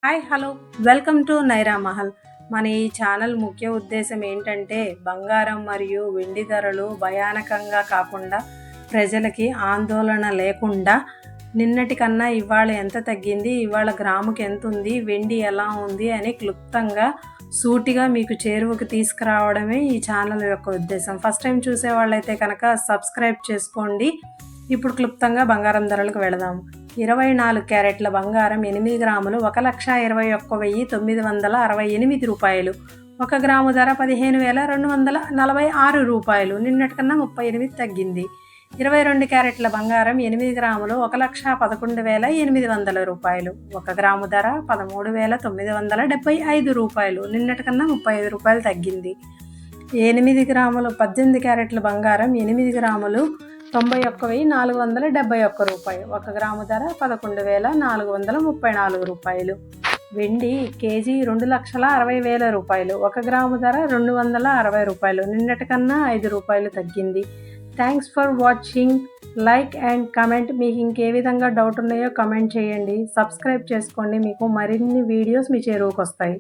Hi hello welcome to Naira Mahal. మన ఈ channel ముఖ్య ఉద్దేశం ఏంటంటే బంగారం మరియు వెండి ధరలు భయానకంగా కాకుండా ప్రజలకి ఆందోళన లేకుండా నిన్నటి కన్నా ఇవాళ ఎంత తగ్గింది, ఇవాళ గ్రాముకి ఎంత ఉంది, వెండి ఎలా ఉంది అని క్లుప్తంగా సూటిగా మీకు చేరువకు తీసుకురావడమే ఈ ఛానల్ యొక్క ఉద్దేశం. ఫస్ట్ టైం చూసే వాళ్ళైతే కనుక సబ్స్క్రైబ్ చేసుకోండి. ఇప్పుడు క్లుప్తంగా బంగారం ధరలకు వెళదాము. 24 క్యారెట్ల బంగారం 8 గ్రాములు 1,21,968 రూపాయలు. 1 గ్రాము ధర 15,246 రూపాయలు. నిన్నటికన్నా 38 తగ్గింది. 22 క్యారెట్ల బంగారం 8 గ్రాములు 1,11,800 రూపాయలు. 1 గ్రాము ధర 13,975 రూపాయలు. నిన్నటికన్నా 35 రూపాయలు తగ్గింది. 8 గ్రాములు 18 క్యారెట్ల బంగారం 8 గ్రాములు 91,471 రూపాయలు. 1 గ్రాము ధర 11,434 రూపాయలు. వెండి కేజీ 2,60,000 రూపాయలు. 1 గ్రాము ధర 260 రూపాయలు. నిన్నటికన్నా 5 రూపాయలు తగ్గింది. Thanks for watching. Like and comment. మీకు ఇంకే విధంగా డౌట్ ఉన్నాయో కమెంట్ చేయండి. సబ్స్క్రైబ్ చేసుకోండి. మీకు మరిన్ని వీడియోస్ మీ చేరువకు వస్తాయి.